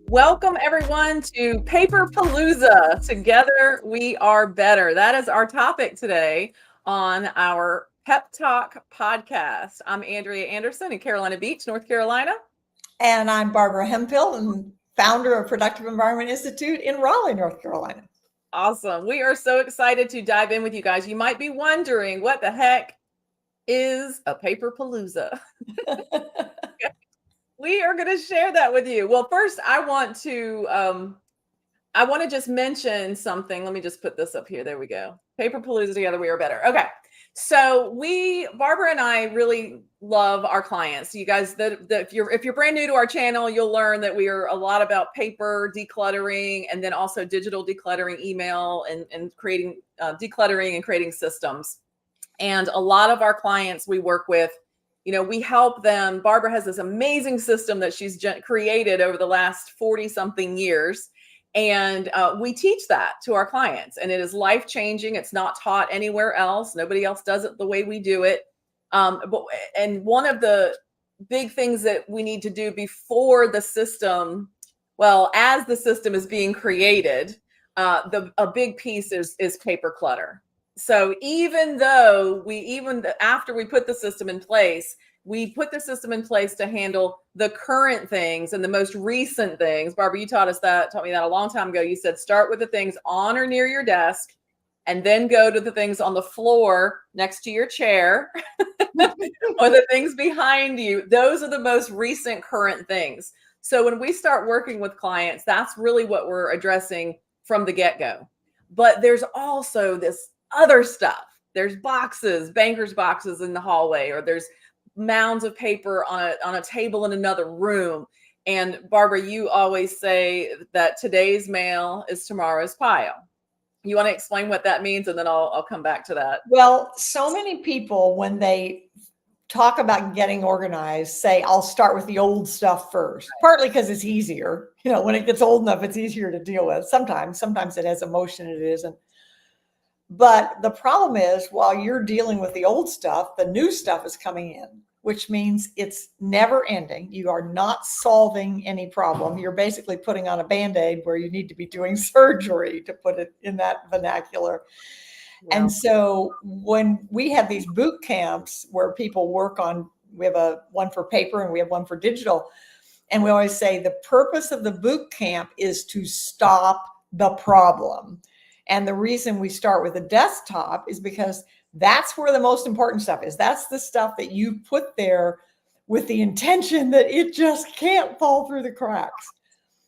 Welcome everyone to Palooza. Together we are better. That is our topic today on our PEPTalk podcast. I'm Andrea Anderson in Carolina Beach, North Carolina. And I'm Barbara Hemphill, and founder of Productive Environment Institute in Raleigh, North Carolina. Awesome. We are so excited to dive in with you guys. You might be wondering, what the heck is a Palooza? We are going to share that with you. Well, first, I want to just mention something. Let me just put this up here. There we go. Palooza, together we are better. Okay. So Barbara and I really love our clients. You guys, if you're brand new to our channel, you'll learn that we are a lot about paper decluttering, and then also digital decluttering, email, and creating decluttering and creating systems. And a lot of our clients we work with, we help them. Barbara has this amazing system that she's created over the last 40 something years. And we teach that to our clients, and it is life-changing. It's not taught anywhere else. Nobody else does it the way we do it. And one of the big things that we need to do before the system, as the system is being created, a big piece is paper clutter. So after we put the system in place, we put the system in place to handle the current things and the most recent things. Barbara, you taught me that a long time ago. You said, start with the things on or near your desk, and then go to the things on the floor next to your chair or the things behind you. Those are the most recent current things. So when we start working with clients, that's really what we're addressing from the get-go. But there's also this other stuff. There's boxes, bankers boxes in the hallway, or there's mounds of paper on a table in another room. And Barbara, you always say that today's mail is tomorrow's pile. You want to explain what that means, and then I'll come back to that. Well, so many people, when they talk about getting organized, say, I'll start with the old stuff first, partly because it's easier. When it gets old enough, it's easier to deal with. Sometimes it has emotion, it isn't. But the problem is, while you're dealing with the old stuff, the new stuff is coming in, which means it's never ending. You are not solving any problem. You're basically putting on a Band-Aid where you need to be doing surgery, to put it in that vernacular. Yeah. And so when we have these boot camps where people work on, we have one for paper and we have one for digital. And we always say the purpose of the boot camp is to stop the problem. And the reason we start with a desktop is because that's where the most important stuff is. That's the stuff that you put there with the intention that it just can't fall through the cracks.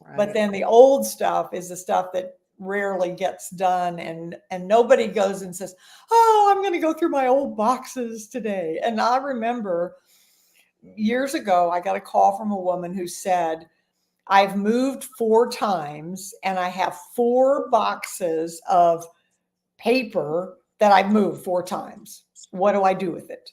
Right. But then the old stuff is the stuff that rarely gets done. And nobody goes and says, oh, I'm going to go through my old boxes today. And I remember years ago, I got a call from a woman who said, I've moved 4 times and I have 4 boxes of paper that I've moved 4 times. What do I do with it?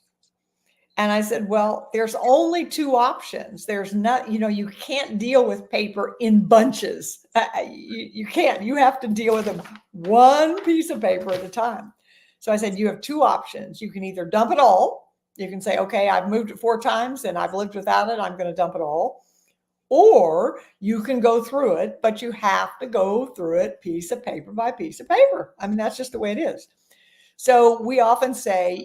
And I said, well, there's only 2 options. There's not, you can't deal with paper in bunches. You can't. You have to deal with them one piece of paper at a time. So I said, you have 2 options. You can either dump it all. You can say, okay, I've moved it 4 times and I've lived without it. I'm going to dump it all. Or you can go through it, but you have to go through it piece of paper by piece of paper. I mean, that's just the way it is. So we often say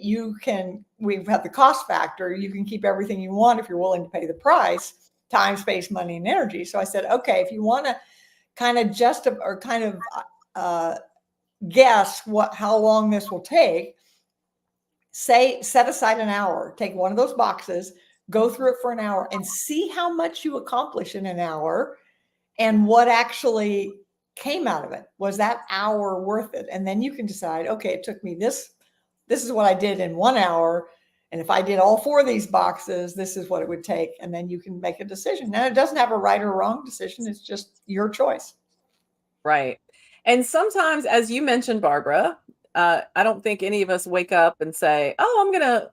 we have the cost factor. You can keep everything you want if you're willing to pay the price, time, space, money, and energy. So I said, okay, if you want to kind of guess how long this will take, set aside an hour, take one of those boxes, go through it for an hour and see how much you accomplish in an hour and what actually came out of it. Was that hour worth it? And then you can decide, okay, it took me this is what I did in 1 hour. And if I did all 4 of these boxes, this is what it would take. And then you can make a decision. Now, it doesn't have a right or wrong decision. It's just your choice. Right. And sometimes, as you mentioned, Barbara, I don't think any of us wake up and say, oh, I'm going to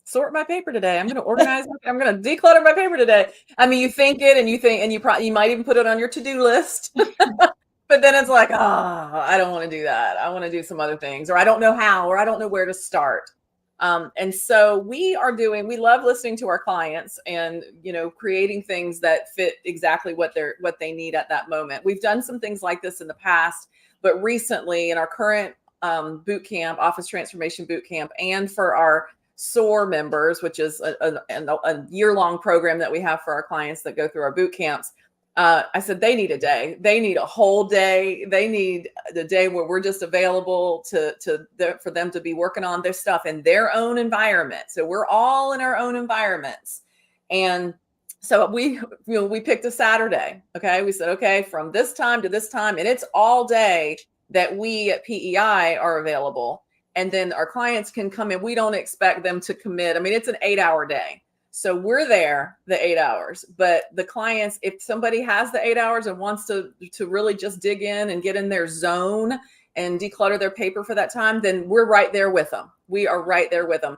sort my paper today. I'm going to organize. I'm going to declutter my paper today. I mean, you think it, and you might even put it on your to-do list, but then it's like, I don't want to do that. I want to do some other things, or I don't know how, or I don't know where to start. And so we love listening to our clients and, creating things that fit exactly what they need at that moment. We've done some things like this in the past, but recently in our current boot camp, office transformation boot camp, and for our SOAR members, which is a year-long program that we have for our clients that go through our boot camps. I said, they need a day. They need a whole day. They need the day where we're just available for them to be working on their stuff in their own environment. So we're all in our own environments. And so we picked a Saturday. Okay. We said, okay, from this time to this time, and it's all day that we at PEI are available. And then our clients can come in. We don't expect them to commit. I mean, it's an 8-hour day. So we're there the 8 hours, but the clients, if somebody has the 8 hours and wants to really just dig in and get in their zone and declutter their paper for that time, then we're right there with them. We are right there with them.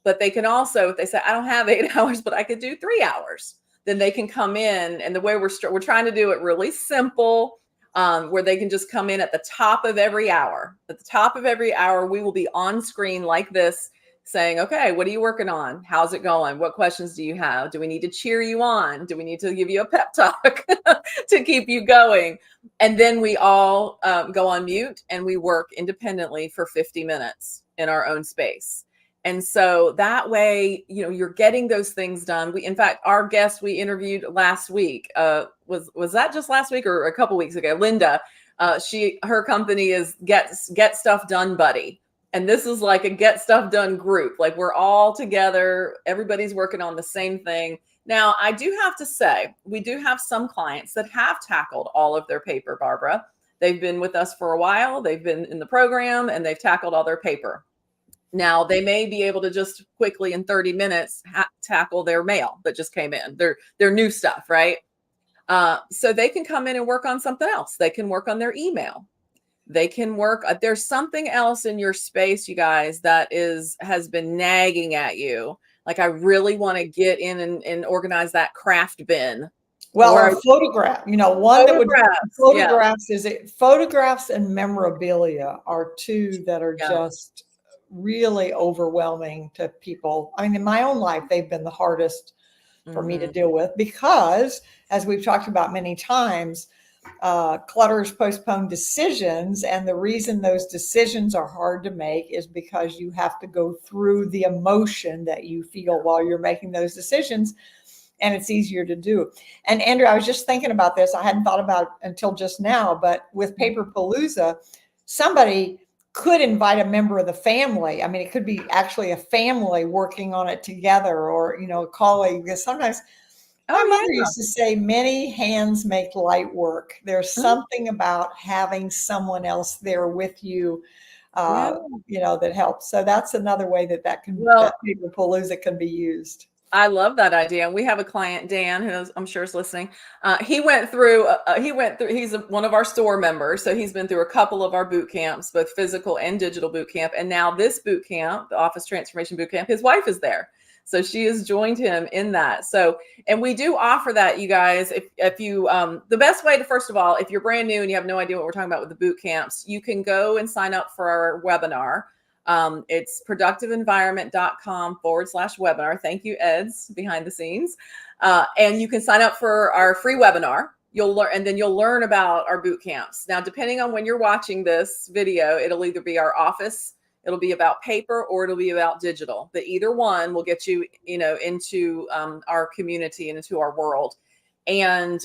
But they can also, if they say, I don't have 8 hours, but I could do 3 hours, then they can come in. And the way we're trying to do it really simple, where they can just come in at the top of every hour. At the top of every hour, we will be on screen like this, saying, okay, what are you working on? How's it going? What questions do you have? Do we need to cheer you on? Do we need to give you a pep talk to keep you going? And then we all go on mute and we work independently for 50 minutes in our own space. And so that way, you're getting those things done. In fact, our guest we interviewed last week, was that just last week or a couple weeks ago? Linda, her company is Get Stuff Done Buddy. And this is like a get stuff done group. Like we're all together. Everybody's working on the same thing. Now, I do have to say, we do have some clients that have tackled all of their paper, Barbara. They've been with us for a while. They've been in the program and they've tackled all their paper. Now, they may be able to just quickly in 30 minutes tackle their mail that just came in, their new stuff, right? So they can come in and work on something else. They can work on their email. They can work. There's something else in your space, you guys, that has been nagging at you. Like, I really want to get in and organize that craft bin. Well, or a photograph, one that would photographs photographs and memorabilia are two that are just really overwhelming to people. I mean, in my own life, they've been the hardest for me to deal with because, as we've talked about many times, clutters postpone decisions, and the reason those decisions are hard to make is because you have to go through the emotion that you feel while you're making those decisions, and it's easier to do. And Andrea, I was just thinking about this. I hadn't thought about it until just now, but with Paper Palooza, somebody could invite a member of the family. I mean, it could be actually a family working on it together, or a colleague. Because sometimes my mother used to say, many hands make light work. There's something about having someone else there with you, that helps. So that's another way that Paper Palooza can be used. I love that idea. And we have a client, Dan, who I'm sure is listening. He went through, he's one of our SOAR members. So he's been through a couple of our boot camps, both physical and digital boot camp. And now this boot camp, the Office Transformation Boot Camp, his wife is there. So she has joined him in that. So, and we do offer that, you guys, if you, the best way to, first of all, if you're brand new and you have no idea what we're talking about with the boot camps, you can go and sign up for our webinar. It's productiveenvironment.com/webinar. Thank you, Eds, behind the scenes. And you can sign up for our free webinar. You'll learn, and then you'll learn about our boot camps. Now, depending on when you're watching this video, it'll either be our office, it'll be about paper, or it'll be about digital. But either one will get you, into our community and into our world. And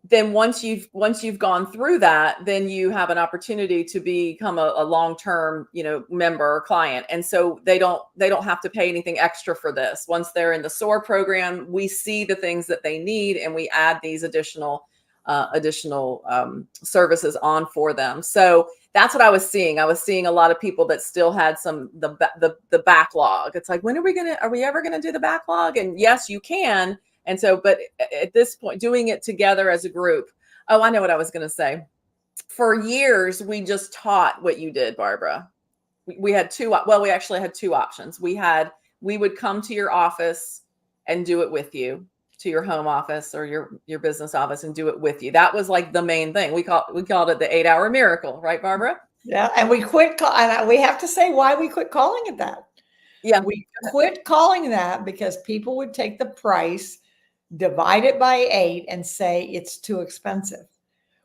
then once you've gone through that, then you have an opportunity to become a long-term, member or client. And so they don't have to pay anything extra for this. Once they're in the SOAR program, we see the things that they need and we add these additional services on for them. So that's what I was seeing. I was seeing a lot of people that still had the backlog. It's like, are we ever going to do the backlog? And yes, you can. And so, but at this point, doing it together as a group. Oh, I know what I was going to say. For years, we just taught what you did, Barbara. We actually had two options. We would come to your office and do it with you, to your home office or your business office, and do it with you. That was like the main thing. We called it the 8-hour miracle, right, Barbara? Yeah. And we have to say why we quit calling it that. Yeah. We quit calling that because people would take the price, divide it by 8, and say it's too expensive,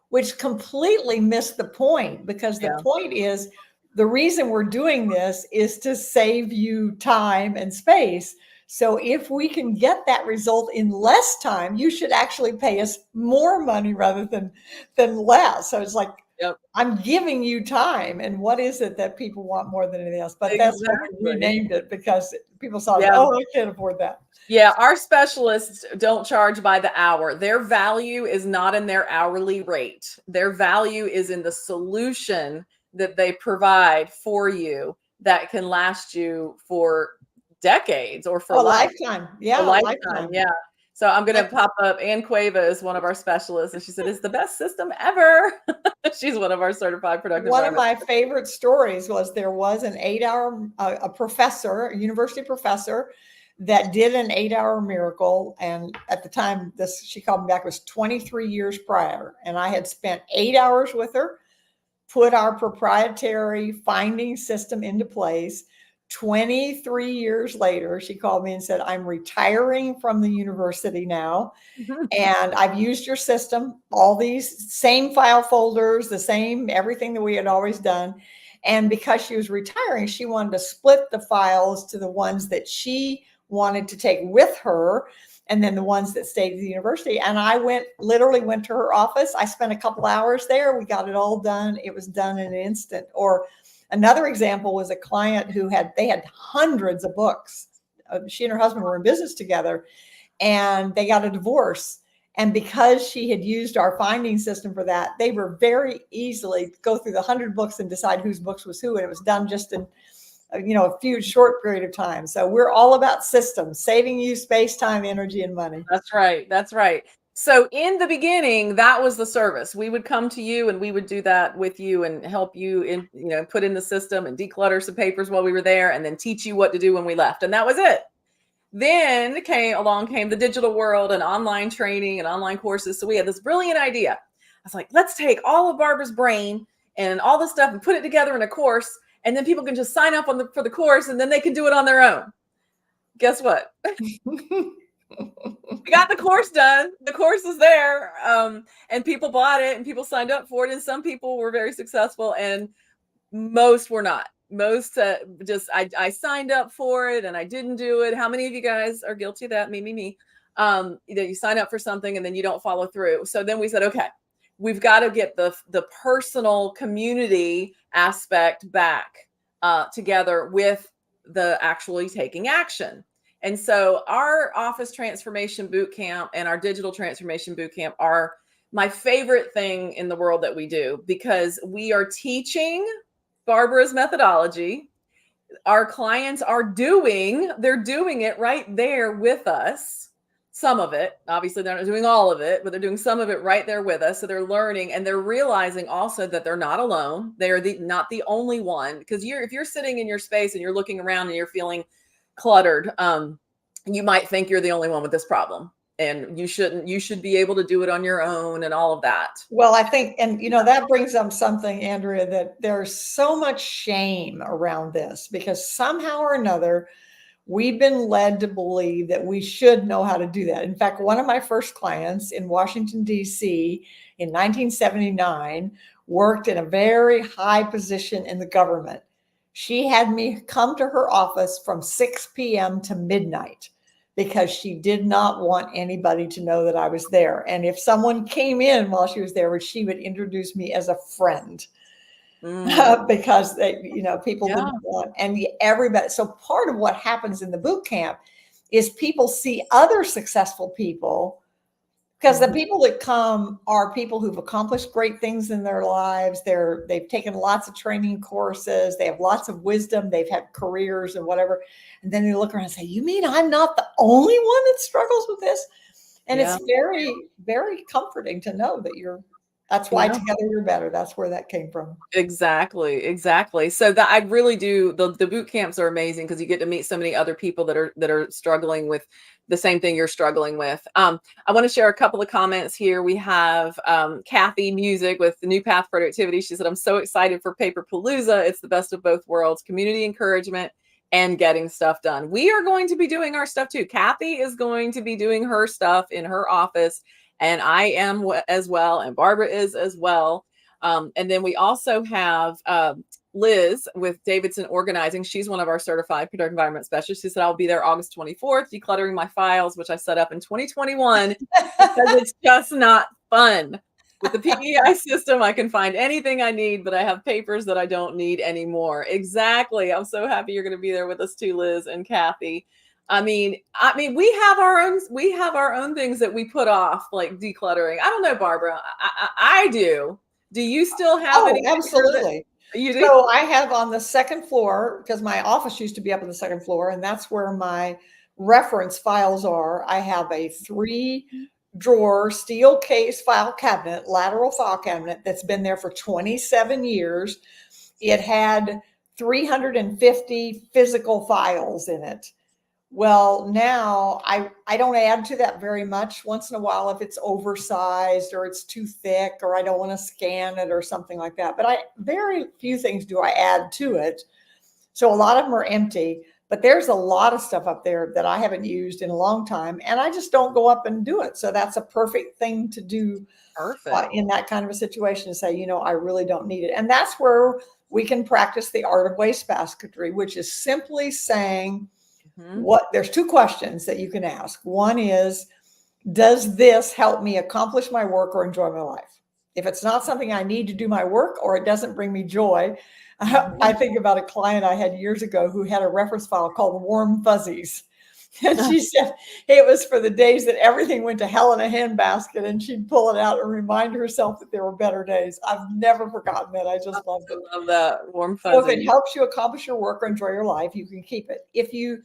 which completely missed the point, because the Yeah. point is the reason we're doing this is to save you time and space. So if we can get that result in less time, you should actually pay us more money rather than less. So it's like, Yep. I'm giving you time. And what is it that people want more than anything else? But that's what we Exactly. renamed it, because people saw, Yeah. oh, I can't afford that. Yeah, our specialists don't charge by the hour. Their value is not in their hourly rate. Their value is in the solution that they provide for you that can last you for decades or for A life. lifetime. A Yeah, a lifetime. lifetime. Yeah. So I'm going to pop up. Ann Cueva is one of our specialists, and she said it's the best system ever. She's one of our certified productive One of environment. my favorite stories was there was an 8-hour, a professor, a university professor, that did an 8-hour miracle. And at the time, this, she called me back, was 23 years prior. And I had spent 8 hours with her, put our proprietary finding system into place. 23 years later, she called me and said, I'm retiring from the university now. And I've used your system, all these same file folders, the same everything that we had always done. And because she was retiring, she wanted to split the files to the ones that she wanted to take with her, and then the ones that stayed at the university. And I literally went to her office. I spent a couple hours there. We got it all done. It was done in an instant. Or another example was a client who they had hundreds of books. She and her husband were in business together, and they got a divorce. And because she had used our finding system for that, they were very easily go through the 100 books and decide whose books was who. And it was done just in, a few short period of time. So we're all about systems, saving you space, time, energy, and money. That's right. That's right. So in the beginning, that was the service. We would come to you and we would do that with you and help you in, put in the system and declutter some papers while we were there, and then teach you what to do when we left. And that was it. Then came the digital world and online training and online courses. So we had this brilliant idea. I was like, let's take all of Barbara's brain and all this stuff and put it together in a course. And then people can just sign up for the course, and then they can do it on their own. Guess what? We got the course done. The course is there. And people bought it and people signed up for it. And some people were very successful and most were not. Most I signed up for it and I didn't do it. How many of you guys are guilty of that? Me. That you sign up for something and then you don't follow through. So then we said, okay, we've got to get the personal community aspect back together with the actually taking action. And so our office transformation boot camp and our digital transformation boot camp are my favorite thing in the world that we do, because we are teaching Barbara's methodology. Our clients they're doing it right there with us. Some of it, obviously they're not doing all of it, but they're doing some of it right there with us. So they're learning, and they're realizing also that they're not alone. They're not the only one, because if you're sitting in your space and you're looking around and you're feeling cluttered, you might think you're the only one with this problem, and you should be able to do it on your own and all of that. Well, I think, and that brings up something, Andrea, that there's so much shame around this, because somehow or another, we've been led to believe that we should know how to do that. In fact, one of my first clients in Washington, D.C. in 1979 worked in a very high position in the government. She had me come to her office from 6 p.m. to midnight because she did not want anybody to know that I was there. And if someone came in while she was there, she would introduce me as a friend. Because people didn't want, and everybody. So part of what happens in the boot camp is people see other successful people, because the people that come are people who've accomplished great things in their lives. They've taken lots of training courses. They have lots of wisdom. They've had careers and whatever. And then they look around and say, you mean I'm not the only one that struggles with this? And it's very, very comforting to know that that's why together you're better. That's where that came from. Exactly. So that I really do. The boot camps are amazing because you get to meet so many other people that are struggling with the same thing you're struggling with. I want to share a couple of comments here. We have Kathy Music with the New Path Productivity. She said, I'm so excited for Palooza. It's the best of both worlds, community encouragement and getting stuff done. We are going to be doing our stuff too. Kathy is going to be doing her stuff in her office, and I am as well, and Barbara is as well. And then we also have Liz with Davidson Organizing. She's one of our certified product environment specialists. She said, I'll be there August 24th, decluttering my files, which I set up in 2021 because it's just not fun. With the PEI system, I can find anything I need, but I have papers that I don't need anymore. Exactly. I'm so happy you're going to be there with us too, Liz and Kathy. I mean, we have our own things that we put off, like decluttering. I don't know, Barbara. I do. Do you still have any? Absolutely. You do? So I have on the second floor, because my office used to be up on the second floor, and that's where my reference files are. I have a 3-drawer steel case file cabinet, lateral file cabinet that's been there for 27 years. It had 350 physical files in it. Well, now I don't add to that very much. Once in a while, if it's oversized or it's too thick or I don't want to scan it or something like that. But very few things do I add to it. So a lot of them are empty, but there's a lot of stuff up there that I haven't used in a long time, and I just don't go up and do it. So that's a perfect thing to do in that kind of a situation, to say, I really don't need it. And that's where we can practice the art of wastebasketry, which is simply saying, there's 2 questions that you can ask. One is, does this help me accomplish my work or enjoy my life? If it's not something I need to do my work, or it doesn't bring me joy, I think about a client I had years ago who had a reference file called Warm Fuzzies. And she said it was for the days that everything went to hell in a handbasket, and she'd pull it out and remind herself that there were better days. I've never forgotten that. I just loved it. I love that. Warm fuzzy. So if it helps you accomplish your work or enjoy your life, you can keep it. If you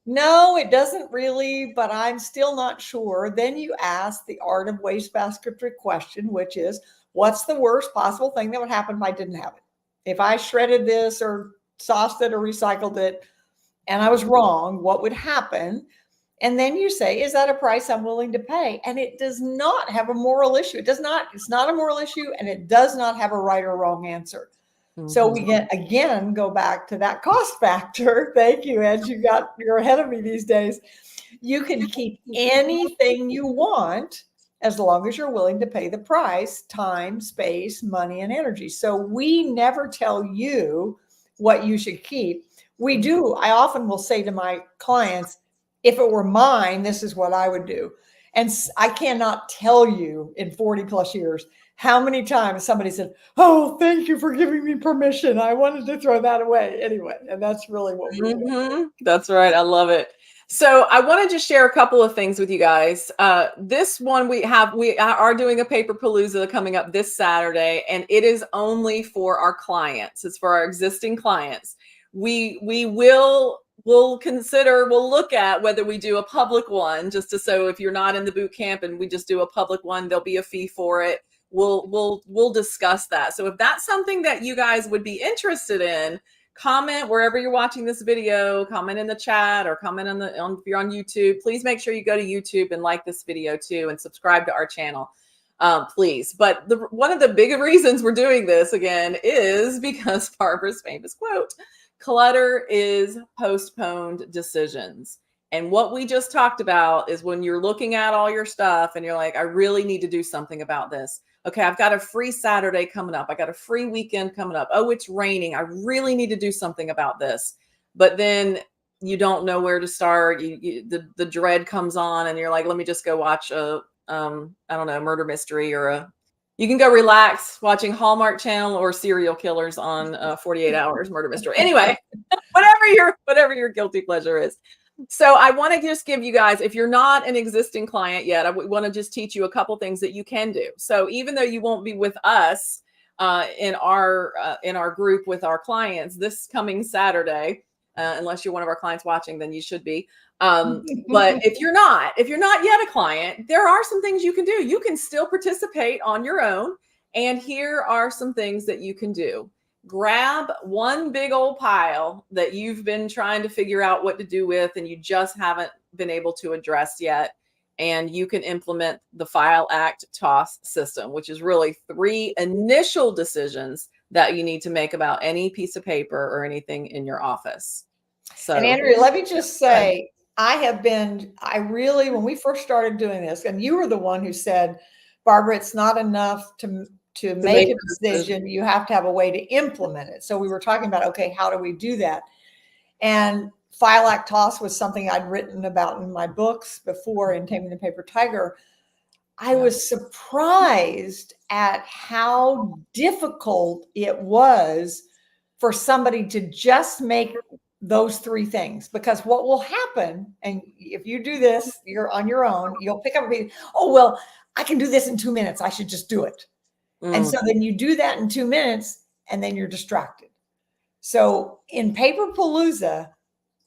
no, it doesn't really, but I'm still not sure, then you ask the art of wastebasketry question, which is, what's the worst possible thing that would happen if I didn't have it? If I shredded this or sauced it or recycled it and I was wrong, what would happen? And then you say, is that a price I'm willing to pay? And it does not have a moral issue. It's not a moral issue, and it does not have a right or wrong answer. So we go back to that cost factor. Thank you, Ed. You're ahead of me these days. You can keep anything you want as long as you're willing to pay the price: time, space, money, and energy. So we never tell you what you should keep. We do. I often will say to my clients, if it were mine, this is what I would do. And I cannot tell you in 40 plus years how many times somebody said, oh, thank you for giving me permission. I wanted to throw that away anyway. And that's really what we're doing. That's right. I love it. So I want to just share a couple of things with you guys. This one we are doing a paper palooza coming up this Saturday, and it is only for our clients. It's for our existing clients. We'll look at whether we do a public one, so if you're not in the boot camp and we just do a public one, there'll be a fee for it. We'll discuss that. So if that's something that you guys would be interested in, comment wherever you're watching this video, comment in the chat, or comment if you're on YouTube. Please make sure you go to YouTube and like this video too, and subscribe to our channel, please. But one of the big reasons we're doing this again is because Barbara's famous quote, clutter is postponed decisions. And what we just talked about is when you're looking at all your stuff and you're like, I really need to do something about this. Okay, I've got a free Saturday coming up. I got a free weekend coming up. Oh, it's raining. I really need to do something about this. But then you don't know where to start. The dread comes on and you're like, let me just go watch a murder mystery, or you can go relax watching Hallmark Channel or serial killers on 48 Hours Murder Mystery. Anyway, whatever your guilty pleasure is. So I want to just give you guys, if you're not an existing client yet, I want to just teach you a couple things that you can do. So even though you won't be with us in our group with our clients this coming Saturday, unless you're one of our clients watching, then you should be. But if you're not yet a client, there are some things you can do. You can still participate on your own. And here are some things that you can do. Grab one big old pile that you've been trying to figure out what to do with, and you just haven't been able to address yet. And you can implement the File Act Toss system, which is really 3 initial decisions that you need to make about any piece of paper or anything in your office. So, And Andrea, let me just say, when we first started doing this, and you were the one who said, Barbara, it's not enough to make a decision. You have to have a way to implement it. So we were talking about, okay, how do we do that? And file act toss was something I'd written about in my books before in Taming the Paper Tiger. I was surprised at how difficult it was for somebody to just make those three things, because what will happen, and if you do this, you're on your own, you'll pick up and be, oh, well, I can do this in 2 minutes. I should just do it. And so then you do that in 2 minutes and then you're distracted. So in Paper Palooza,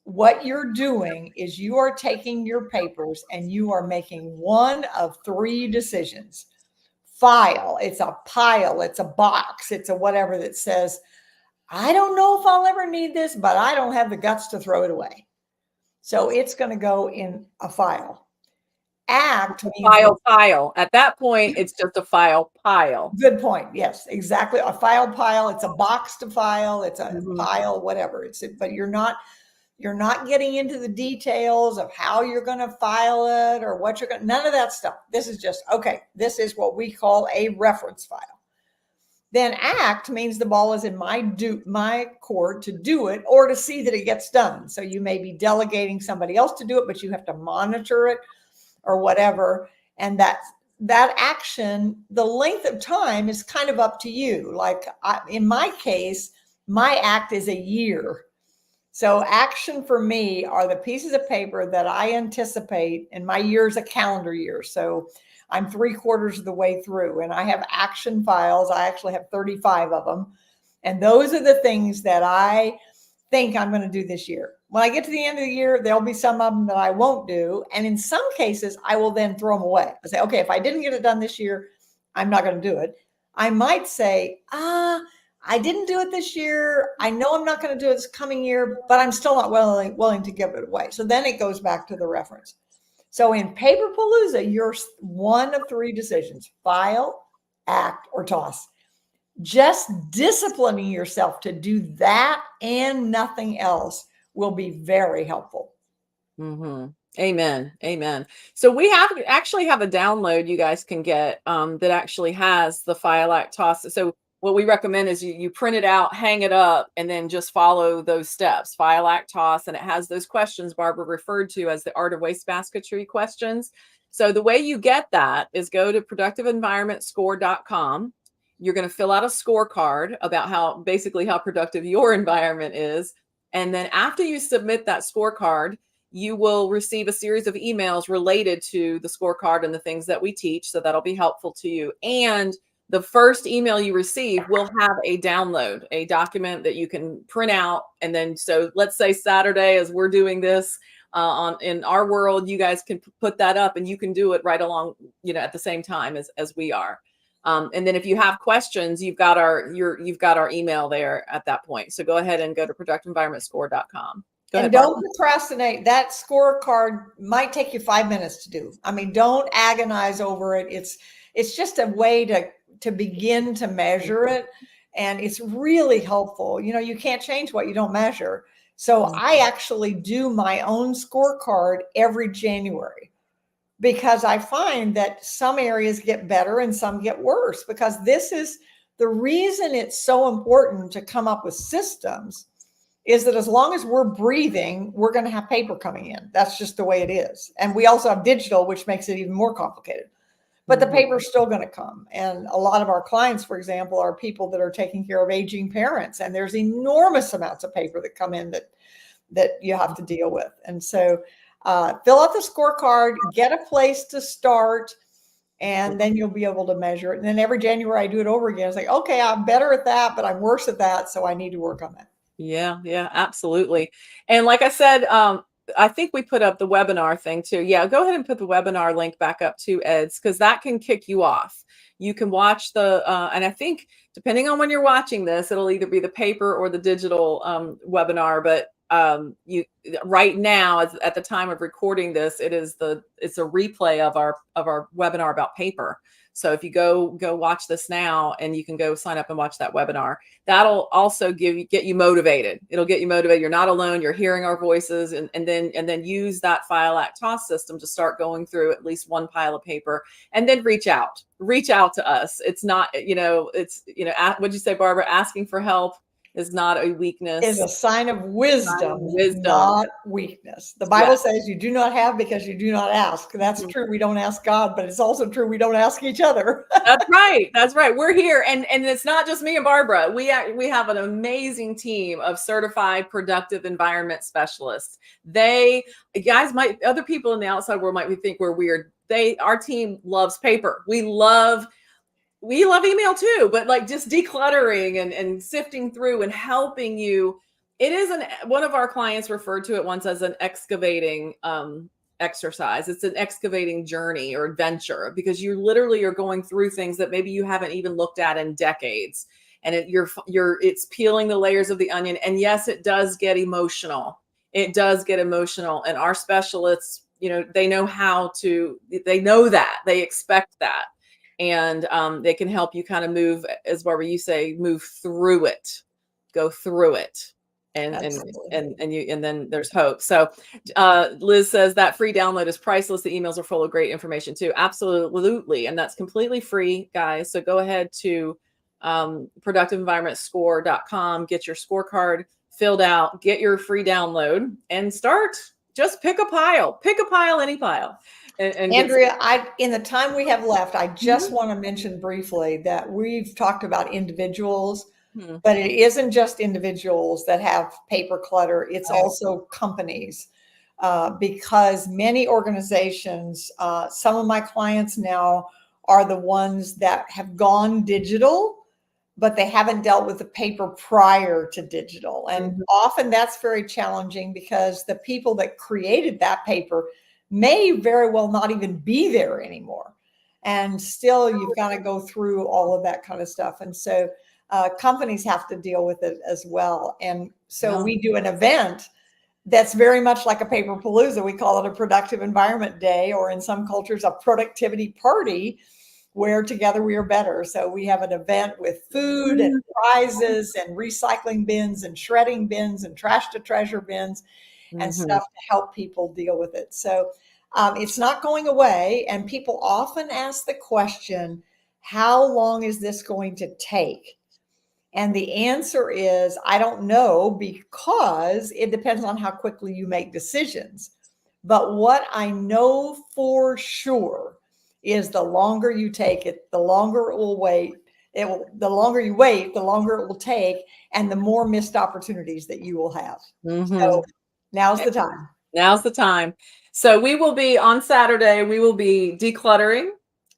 what you're doing is you are taking your papers and you are making one of three decisions. File, it's a pile, it's a box, it's a whatever that says, I don't know if I'll ever need this, but I don't have the guts to throw it away. So it's going to go in a file. Act means file. At that point, it's just a file pile. Good point. Yes, exactly. A file pile. It's a box to file. It's a pile, whatever. But you're not getting into the details of how you're going to file it or what you're going to, none of that stuff. This is just, okay, this is what we call a reference file. Then act means the ball is in my court to do it or to see that it gets done. So you may be delegating somebody else to do it, but you have to monitor it or whatever. And that action, the length of time is kind of up to you. Like in my case, my act is a year. So action for me are the pieces of paper that I anticipate, and my year is a calendar year. So I'm 3/4 of the way through and I have action files. I actually have 35 of them. And those are the things that I think I'm going to do this year. When I get to the end of the year, there'll be some of them that I won't do. And in some cases, I will then throw them away. I say, okay, if I didn't get it done this year, I'm not going to do it. I might say, I didn't do it this year. I know I'm not going to do it this coming year, but I'm still not willing to give it away. So then it goes back to the reference. So in Paper Palooza, you're one of three decisions: file, act, or toss. Just disciplining yourself to do that and nothing else will be very helpful. Amen. Amen. So we actually have a download you guys can get that actually has the file, act, toss. So what we recommend is you print it out, hang it up, and then just follow those steps: file, act, toss. And it has those questions Barbara referred to as the art of waste basketry questions. So the way you get that is go to productiveenvironmentscore.com. You're going to fill out a scorecard about basically how productive your environment is. And then after you submit that scorecard, you will receive a series of emails related to the scorecard and the things that we teach. So that'll be helpful to you. And the first email you receive will have a download, a document that you can print out. And then, so let's say Saturday, as we're doing this in our world, you guys can put that up and you can do it right along, at the same time as we are. And then if you have questions, you've got our email there at that point. So go ahead and go to productiveenvironmentscore.com. And don't procrastinate. That scorecard might take you 5 minutes to do. I mean, don't agonize over it. It's just a way to begin to measure it. And it's really helpful. You can't change what you don't measure. So I actually do my own scorecard every January, because I find that some areas get better and some get worse, because this is the reason it's so important to come up with systems, is that as long as we're breathing, we're going to have paper coming in. That's just the way it is. And we also have digital, which makes it even more complicated. But the paper's still going to come. And a lot of our clients, for example, are people that are taking care of aging parents. And there's enormous amounts of paper that come in that you have to deal with. And so fill out the scorecard, get a place to start, and then you'll be able to measure it. And then every January I do it over again. It's like, okay, I'm better at that, but I'm worse at that. So I need to work on that. Yeah, absolutely. And like I said, I think we put up the webinar thing too. Yeah, go ahead and put the webinar link back up too, Eds, because that can kick you off. You can watch and I think depending on when you're watching this, it'll either be the paper or the digital webinar, but you right now, at the time of recording this, it's a replay of our webinar about paper. So if you go watch this now, and you can go sign up and watch that webinar, that'll also get you motivated. It'll get you motivated. You're not alone. You're hearing our voices, and then use that file act toss system to start going through at least one pile of paper, and then reach out to us. It's not, what'd you say, Barbara? Asking for help is not a weakness. Is a sign of wisdom, wisdom, not weakness. The Bible says you do not have because you do not ask. That's true. We don't ask God, but it's also true we don't ask each other. That's right. That's right. We're here, and it's not just me and Barbara. We have an amazing team of certified productive environment specialists. Other people in the outside world might think we're weird. Our team loves paper. We love email too, but like just decluttering and sifting through and helping you. It is one of our clients referred to it once as an excavating exercise. It's an excavating journey or adventure, because you literally are going through things that maybe you haven't even looked at in decades. And it's peeling the layers of the onion. And yes, it does get emotional. It does get emotional. And our specialists, they know that, they expect that. And they can help you kind of move, as Barbara, you say, move through it, go through it. And then there's hope. So Liz says that free download is priceless. The emails are full of great information too. Absolutely. And that's completely free, guys. So go ahead to productiveenvironmentscore.com, get your scorecard filled out, get your free download, and just pick a pile, any pile. And Andrea, in the time we have left, I just want to mention briefly that we've talked about individuals, but it isn't just individuals that have paper clutter. It's also companies, because many organizations, some of my clients now are the ones that have gone digital, but they haven't dealt with the paper prior to digital. And often that's very challenging, because the people that created that paper may very well not even be there anymore. And still, you've got to go through all of that kind of stuff. And so companies have to deal with it as well. And so we do an event that's very much like a paper palooza. We call it a productive environment day, or in some cultures, a productivity party, where together we are better. So we have an event with food and prizes and recycling bins and shredding bins and trash to treasure bins and stuff to help people deal with it. So it's not going away. And people often ask the question, how long is this going to take? And the answer is, I don't know, because it depends on how quickly you make decisions. But what I know for sure is the longer you take it, the longer it will wait. The longer you wait, the longer it will take, and the more missed opportunities that you will have. So now's the time. Now's the time. So on Saturday, we will be decluttering,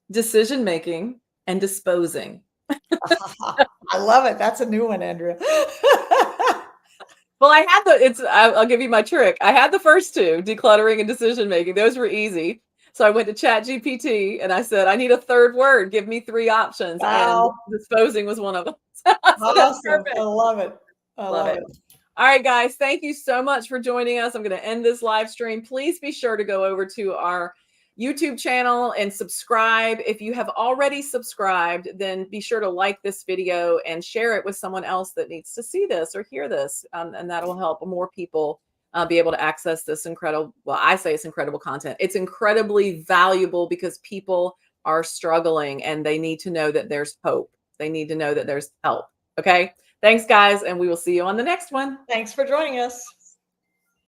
decision making, and disposing. I love it. That's a new one, Andrea. Well, I'll give you my trick. I had the first two, decluttering and decision making. Those were easy. So I went to ChatGPT and I said, I need a third word. Give me 3 options. Wow. And disposing was one of them. Awesome. I love it. I love it. All right, guys, thank you so much for joining us. I'm going to end this live stream. Please be sure to go over to our YouTube channel and subscribe. If you have already subscribed, then be sure to like this video and share it with someone else that needs to see this or hear this. And that'll help more people be able to access this incredible, I say it's incredible content. It's incredibly valuable because people are struggling and they need to know that there's hope. They need to know that there's help. Okay. Thanks, guys. And we will see you on the next one. Thanks for joining us.